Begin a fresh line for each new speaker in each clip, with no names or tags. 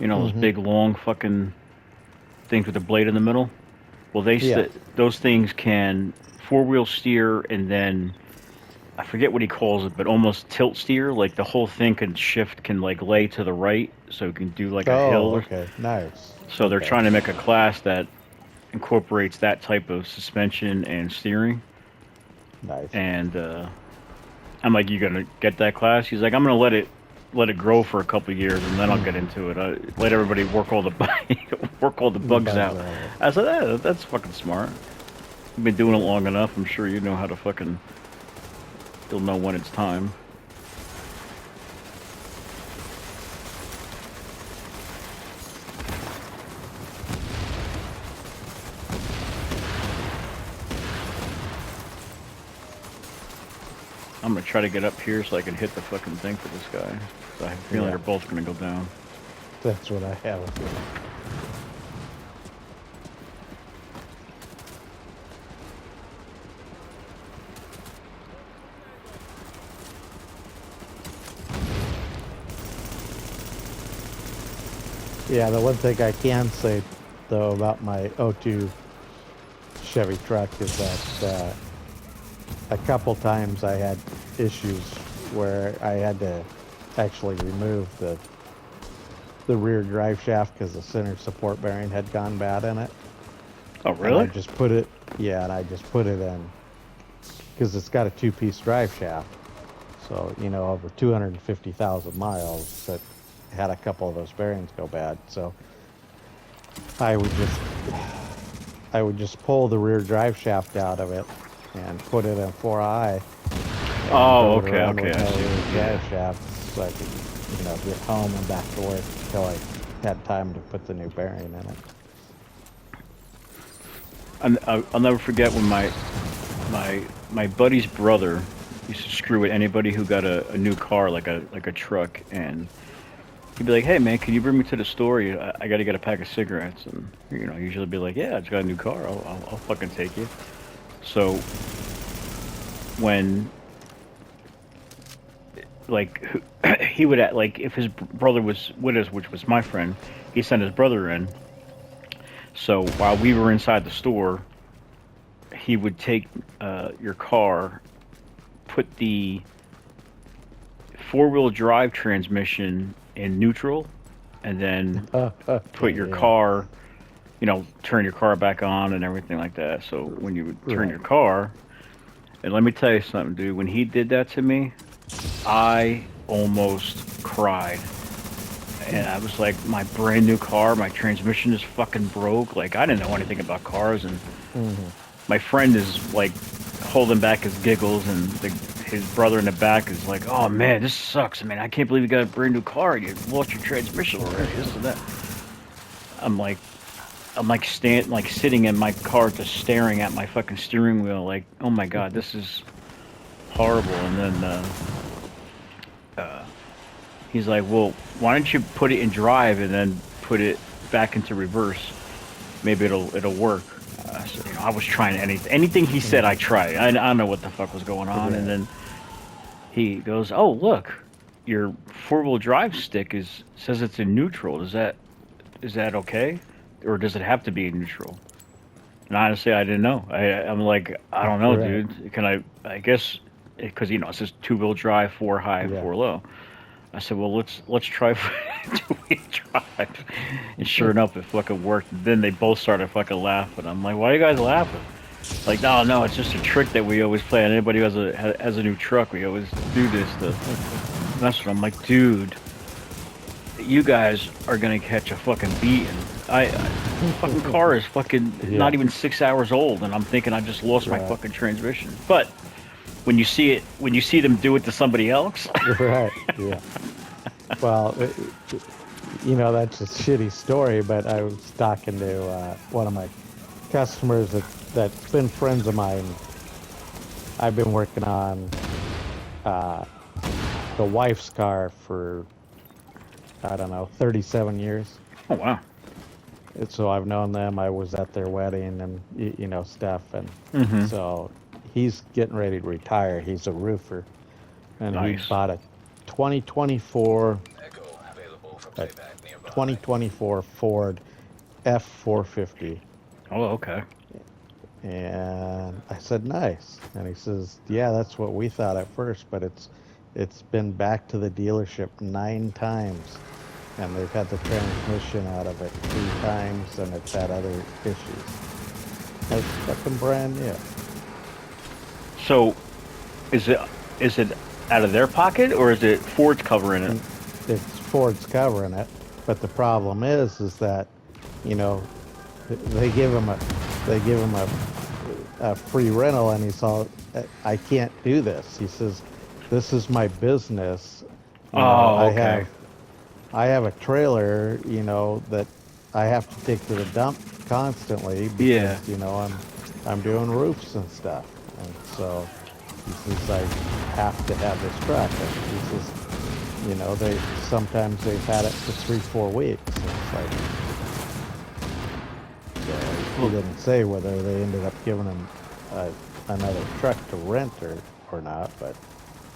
You know, those big long fucking things with the blade in the middle. Well,
Yeah.
those things can four-wheel steer and then I forget what he calls it, but almost tilt steer. Like the whole thing can shift, can like lay to the right, so it can do like a hill.
Oh, okay. Nice.
So they're
Okay.
trying to make a class that incorporates that type of suspension and steering.
Nice.
And I'm like, you gonna get that class? He's like, I'm gonna let it grow for a couple of years and then I'll get into it. Let everybody work all the work all the bugs
Bugs
out.
out of it.
I said, that's fucking smart. You've been doing it long enough. I'm sure you know how to fucking. You'll know when it's time. I'm gonna try to get up here so I can hit the fucking thing for this guy. So I have a feeling
Yeah.
they're both gonna go down.
That's what I have. A feeling. Yeah, the one thing I can say though about my O2 Chevy truck is that a couple times I had issues where I had to actually remove the rear drive shaft because the center support bearing had gone bad in it.
Oh
And I
really?
just put it, yeah, and I just put it in because it's got a two-piece drive shaft. So, you know, over 250,000 miles that had a couple of those bearings go bad. So I would just I would just pull the rear drive shaft out of it and put it in 4i and
Oh,
drove it
okay,
around
okay,
with
I
no
see.
rear
Yeah.
drive shaft so I could, you know, get home and back to work until I had time to put the new bearing in it.
I'll never forget when my buddy's brother used to screw with anybody who got a new car, like a truck, and he'd be like, "Hey man, can you bring me to the store? I got to get a pack of cigarettes." And you know, usually be like, "Yeah, I just got a new car. I'll fucking take you." So when like he would like if his brother was with us, which was my friend, he sent his brother in. So while we were inside the store, he would take your car, put the four-wheel drive transmission in neutral, and then put your
Yeah,
car, you know, turn your car back on and everything like that. So when you would turn
right.
your car, and let me tell you something, dude, when he did that to me, I almost cried. And I was like, my brand new car, my transmission is fucking broke. Like, I didn't know anything about cars. And
Mm-hmm.
my friend is like holding back his giggles, and his brother in the back is like, "Oh man, this sucks. I mean, I can't believe you got a brand new car. You lost your transmission already. This and that." I'm like, like sitting in my car, just staring at my fucking steering wheel, like, "Oh my god, this is horrible." And then he's like, "Well, why don't you put it in drive and then put it back into reverse? Maybe it'll work." So, you know, I was trying anything he said. I
Mm-hmm.
tried. I don't know what the fuck was going on. And
Right.
then he goes, "Oh, look, your four-wheel drive stick is says it's in neutral. Is that okay, or does it have to be in neutral?" And honestly, I didn't know. I'm like, I don't know,
Right.
dude. Can I? I guess because you know it says two-wheel drive, four high,
Yeah.
four low. I said, well, let's try two-wheel drive, and sure enough, it fucking worked. And then they both started fucking laughing. I'm like, why are you guys laughing? Like, no, no, it's just a trick that we always play. And anybody who has a new truck, we always do this to mess with. I'm like, dude, you guys are gonna catch a fucking beating. Fucking car is fucking
Yeah.
not even 6 hours old, and I'm thinking I just lost my
Right.
fucking transmission. But when you see them do it to somebody else,
Right. Yeah. Well, you know, that's a shitty story, but I was talking to one of my customers that's been friends of mine. I've been working on uh, the wife's car for, I don't know, 37 years.
oh wow,
And so I've known them. I was at their wedding and, you know, stuff. And
mm-hmm,
so he's getting ready to retire. He's a roofer. And he
nice.
bought a 2024 a 2024 Ford F450.
Oh, okay.
And I said, nice. And he says, yeah, that's what we thought at first, but it's been back to the dealership 9 times. And they've had the transmission out of it 3 times, and it's had other issues. It's fucking brand new.
So, is it out of their pocket, or is it Ford's covering it?
It's Ford's covering it, but the problem is that, you know, they give him a free rental, and he's all, I can't do this. He says, this is my business. You know,
okay.
I have a trailer, you know, that I have to take to the dump constantly because,
Yeah.
you know, I'm doing roofs and stuff. And so he says, I have to have this truck. And he says, you know, sometimes they've had it for 3-4 weeks. And it's like, so he didn't say whether they ended up giving him another truck to rent or not, but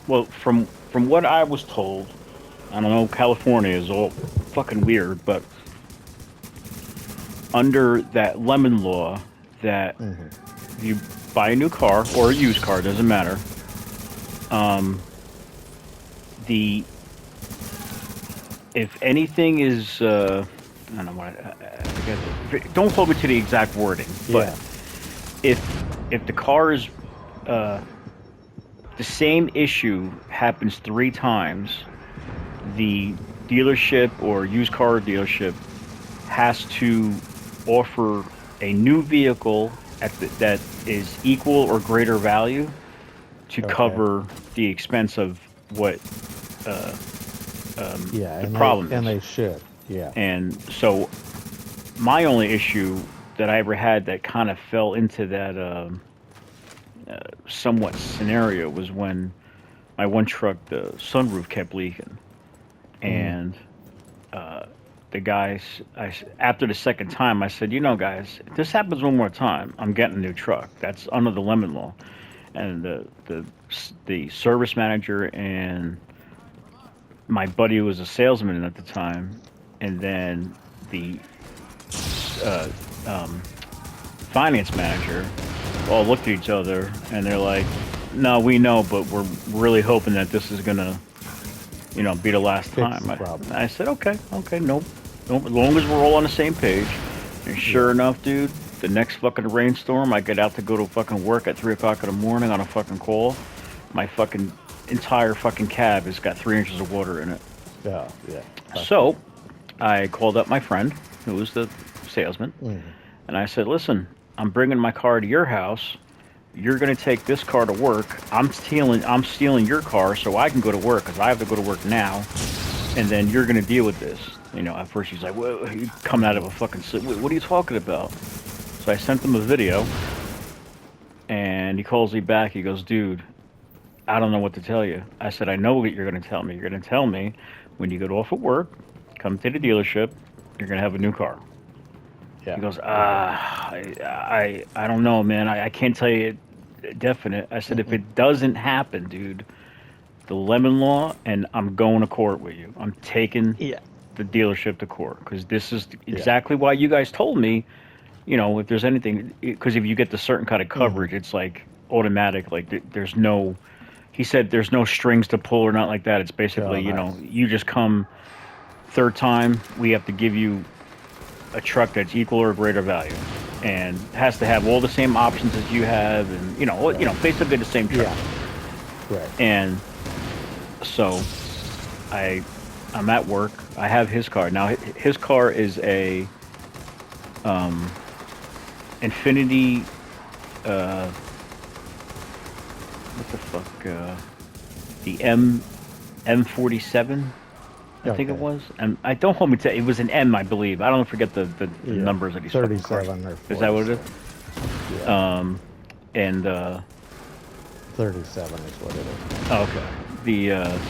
Well, from what I was told, I don't know, California is all fucking weird, but under that lemon law, that if you buy a new car or a used car, doesn't matter. If anything is, I don't know what. Don't hold me to the exact wording, but
yeah.
if the car is the same issue happens 3 times, the dealership or used car dealership has to offer a new vehicle that is equal or greater value to cover the expense of what the problem is.
And they should, yeah.
And so my only issue that I ever had that kind of fell into that somewhat scenario was when my one truck, the sunroof kept leaking. And the guys, after the second time, I said, you know, guys, if this happens one more time, I'm getting a new truck. That's under the lemon law. And the service manager and my buddy who was a salesman at the time, and then the finance manager all looked at each other and they're like, no, we know, but we're really hoping that this is gonna, you know, be the last time. I said, okay, no, as long as we're all on the same page. And sure enough, dude, the next fucking rainstorm, I get out to go to fucking work at 3 o'clock in the morning on a fucking call. My fucking entire fucking cab has got 3 inches of water in it.
Yeah.
So I called up my friend, who was the salesman, and I said, listen, I'm bringing my car to your house. You're going to take this car to work. I'm stealing your car so I can go to work because I have to go to work now. And then you're going to deal with this. You know, at first he's like, well, you coming out of a fucking... What are you talking about? So I sent him a video. And he calls me back. He goes, dude, I don't know what to tell you. I said, I know what you're going to tell me. You're going to tell me when you get off at work, come to the dealership, you're going to have a new car. Yeah. He goes, I don't know, man. I can't tell you definite. I said, if it doesn't happen, dude, the lemon law, and I'm going to court with you. I'm taking the dealership to court because this is exactly why you guys told me, you know, if there's anything, because if you get the certain kind of coverage, it's like automatic. Like there's no, he said there's no strings to pull or not like that. It's basically, you know, you just come third time, we have to give you a truck that's equal or greater value and has to have all the same options as you have, and you know, basically the same truck.
Yeah. Right.
And so I'm at work. I have his car. Now his car is a Infinity what the fuck, the M47, I think it was. And I don't hold me to it. Was an M, I believe. I don't forget the numbers that he's
37 or 40.
Is that what it is?
Yeah.
And
37 is what it is.
Okay.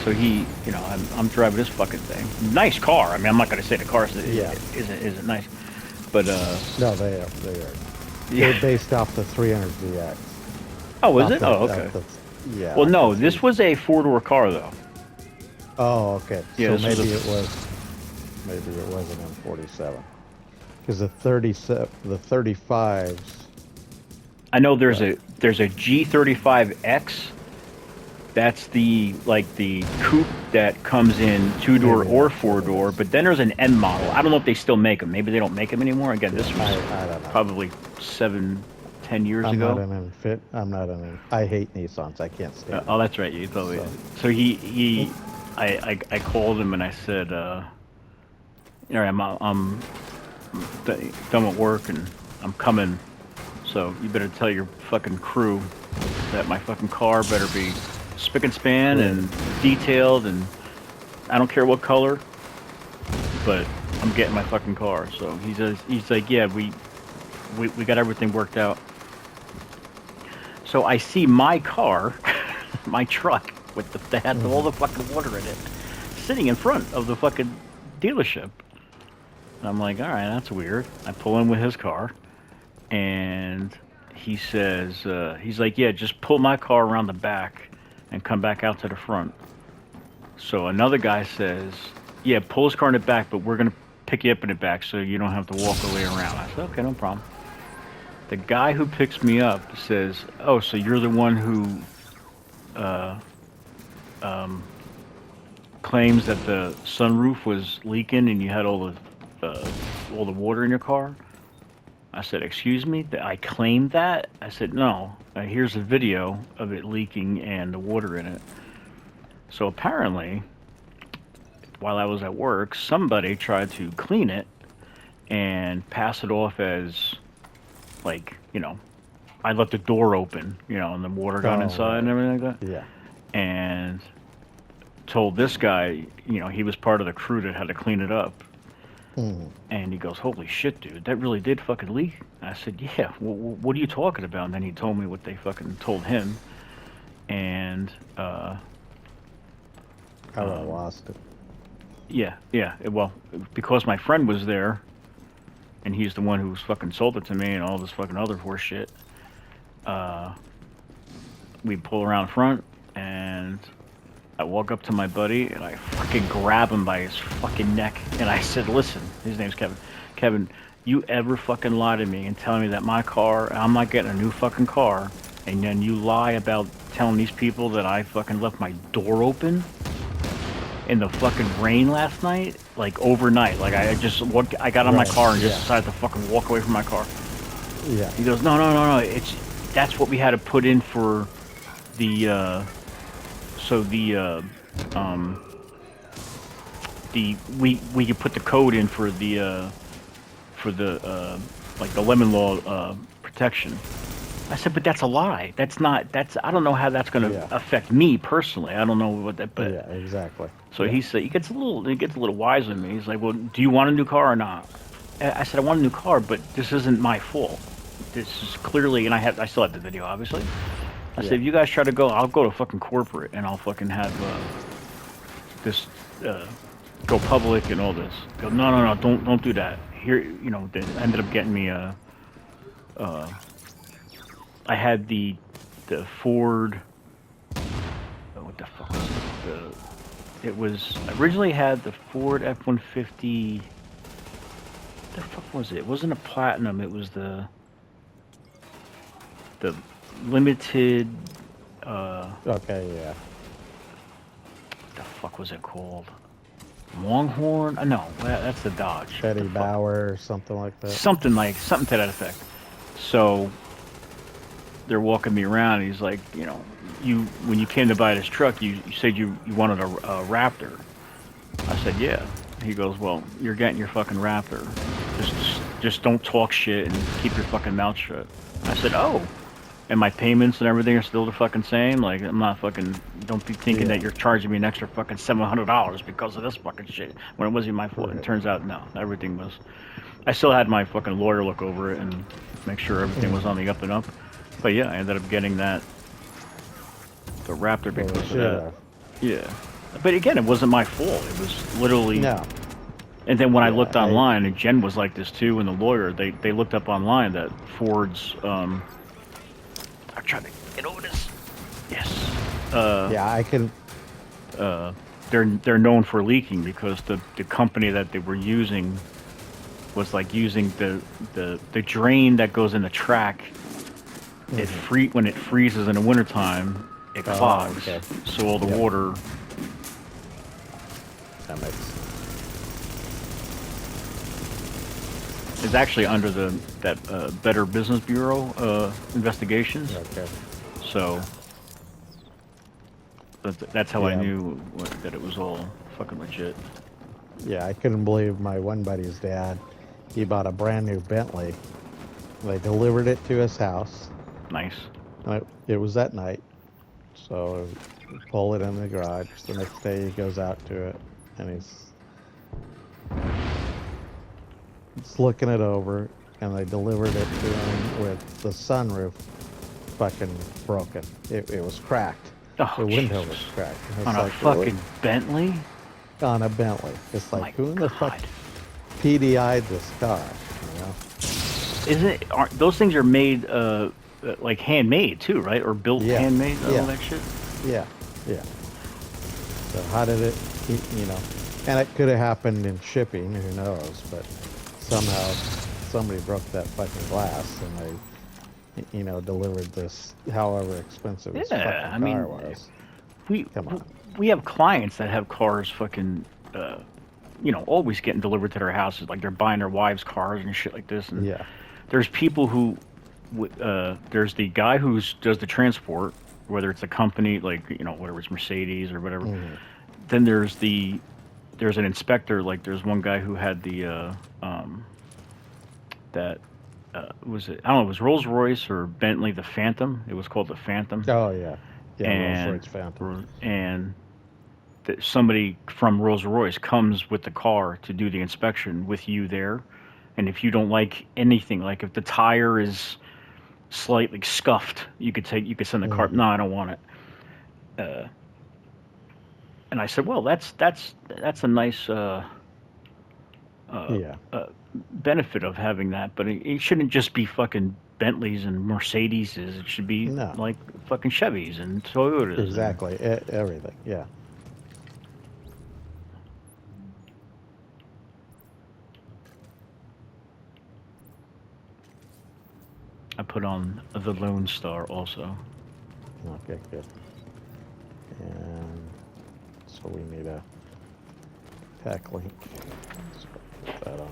So he, you know, I'm driving this fucking thing. Nice car. I mean, I'm not gonna say the car isn't nice, but
no, they are. They're based off the 300ZX.
Oh, is it? Okay.
Yeah.
Well, no, this was a 4-door car though.
Oh, okay.
Yeah,
so maybe it was. maybe it was an M47. Because the 35s.
I know there's a G35X. That's the coupe that comes in 2-door or 4-door. But then there's an M model. I don't know if they still make them. Maybe they don't make them anymore. Again, this was
I don't know.
probably 7-10 years
I'm
ago.
not an infit. I'm not an. I hate Nissans. I can't stand.
Oh, that's right. You told me. So I called him and I said, all right, I'm done with work and I'm coming. So you better tell your fucking crew that my fucking car better be spick and span and detailed, and I don't care what color, but I'm getting my fucking car. So he's like, yeah, we got everything worked out. So I see my car, my truck with that had all the fucking water in it, sitting in front of the fucking dealership. And I'm like, all right, that's weird. I pull in with his car, and he says, he's like, yeah, just pull my car around the back and come back out to the front. So another guy says, yeah, pull his car in the back, but we're going to pick you up in the back so you don't have to walk all the way around. I said, okay, no problem. The guy who picks me up says, oh, so you're the one who claims that the sunroof was leaking and you had all the water in your car? I said, excuse me? I claimed that? I said, no. Here's a video of it leaking and the water in it. So apparently, while I was at work, somebody tried to clean it and pass it off as, like, you know, I left the door open, you know, and the water got inside and everything like that.
Yeah.
And told this guy, you know, he was part of the crew that had to clean it up. And he goes, holy shit, dude, that really did fucking leak. I said, yeah, what are you talking about? And then he told me what they fucking told him. And,
I would have lost it.
yeah. Well, because my friend was there, and he's the one who fucking sold it to me and all this fucking other horse shit, we pull around front, and I walk up to my buddy, and I fucking grab him by his fucking neck, and I said, listen, his name's Kevin. Kevin, you ever fucking lie to me and tell me that my car, I'm not getting a new fucking car, and then you lie about telling these people that I fucking left my door open in the fucking rain last night, like overnight. Like I got on my car and just decided to fucking walk away from my car.
Yeah.
He goes, no, that's what we had to put in for the, we could put the code in for the like the lemon law protection. I said, but that's a lie. I don't know how that's going to affect me personally. I don't know what that, but
yeah, exactly.
So he said, he gets a little wise with me. He's like, well, do you want a new car or not? I said, I want a new car, but this isn't my fault. This is clearly, and I still have the video, obviously. I said, if you guys try to go, I'll go to fucking corporate and I'll fucking have this go public and all this. Go, no, don't do that. Here, you know, they ended up getting me I had the Ford. What the fuck was it? It was originally had the Ford F-150. What the fuck was it? It wasn't a Platinum. It was the limited.
Okay, yeah.
What the fuck was it called? Longhorn? No, that's the Dodge.
Betty Bauer or something like that.
Something to that effect. So they're walking me around. And he's like, you know, when you came to buy this truck, you said you wanted a Raptor. I said, yeah. He goes, well, you're getting your fucking Raptor. Just don't talk shit and keep your fucking mouth shut. I said, oh. And my payments and everything are still the fucking same. Like, I'm not fucking. Don't be thinking that you're charging me an extra fucking $700 because of this fucking shit when it wasn't my fault. It turns out, no, everything was. I still had my fucking lawyer look over it and make sure everything was on the up and up. But yeah, I ended up getting the Raptor because of that. Yeah. But again, it wasn't my fault. It was literally.
No.
And then when I looked online, and Jen was like this too, and the lawyer, they looked up online that Ford's. I'm trying to get over this. Yes.
Yeah, I can.
they're known for leaking because the company that they were using was like using the drain that goes in the track. When it freezes in the wintertime, it clogs.
Okay.
So all the
Yep.
water.
That makes sense.
Is actually under that Better Business Bureau investigations.
Okay.
So that's how I
Yeah.
knew that it was all fucking legit.
Yeah, I couldn't believe my one buddy's dad. He bought a brand new Bentley. They delivered it to his house.
Nice.
It was at night, so we pull it in the garage. The next day he goes out to it, and he's looking it over, and they delivered it to him with the sunroof fucking broken. It was cracked.
Oh,
The window
Jesus.
was cracked. And it's
On a
like,
fucking Bentley?
on a Bentley. It's
My
like, who in the fuck
God.
PDI'd this car? You know?
Those things are made like handmade too, right? Or built
Yeah.
handmade, all
Yeah.
that shit?
Yeah, yeah. So how did it, you know, and it could have happened in shipping, who knows, but somehow somebody broke that fucking glass and they, you know, delivered this however expensive this
Yeah,
fucking
I mean,
car was. Come on.
We have clients that have cars fucking, always getting delivered to their houses. Like they're buying their wives' cars and shit like this. And
Yeah.
there's people who, there's the guy who does the transport, whether it's a company like whatever it's Mercedes or whatever. Then there's an inspector. Like there's one guy who had was it? I don't know. It was Rolls Royce or Bentley, the Phantom. It was called the Phantom.
Oh, yeah. Yeah,
and
Rolls-Royce Phantom.
somebody from Rolls Royce comes with the car to do the inspection with you there, and if you don't like anything, like if the tire is slightly scuffed, you could send the car. No, I don't want it. And I said, well, that's a nice benefit of having that, but it shouldn't just be fucking Bentleys and Mercedes. It should be like fucking Chevys and Toyotas.
Exactly. Everything. Yeah.
I put on the Lone Star also.
Okay, good. And so we need a pack link. So put that on.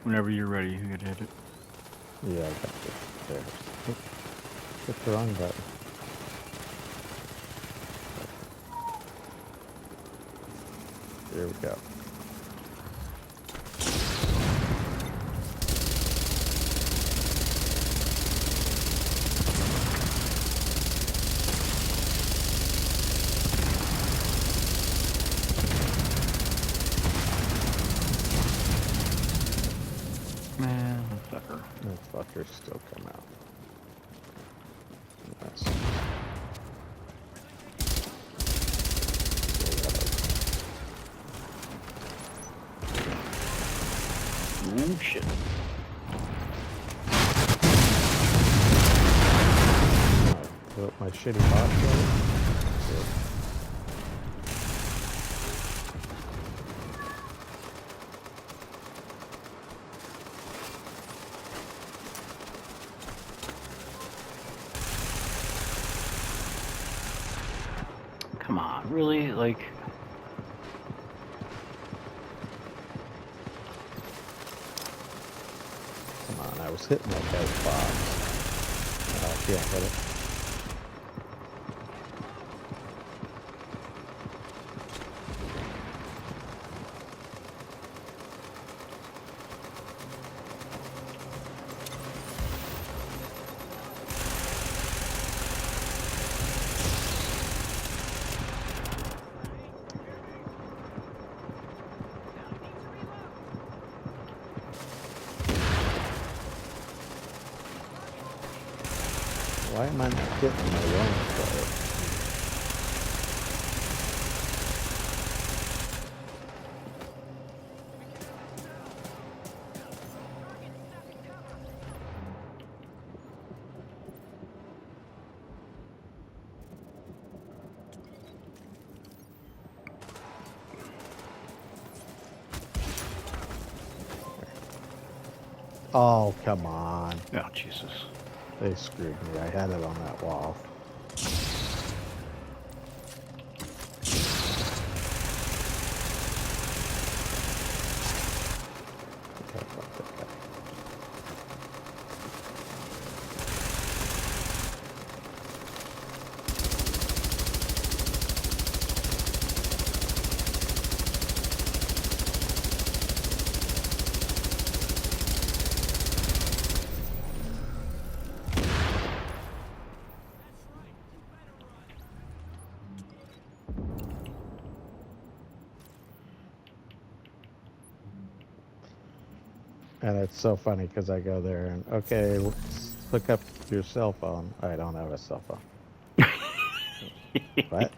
Whenever you're ready, you can hit it.
Yeah, I got it. There. Oop, hit the wrong button. There we go.
Man, fucker.
That fuckers still come out. Nice.
Ooh, shit.
Put up my shitty box ready.
Come on, really? Like,
Come on, I was hitting that guy's box. I can't hit it. Why am I not getting my loan credit? Oh, come on.
Oh, Jesus.
They screwed me. I had it on that wall. Okay, fuck that guy. And it's so funny because I go there and, okay, let's hook up your cell phone. I don't have a cell phone. What?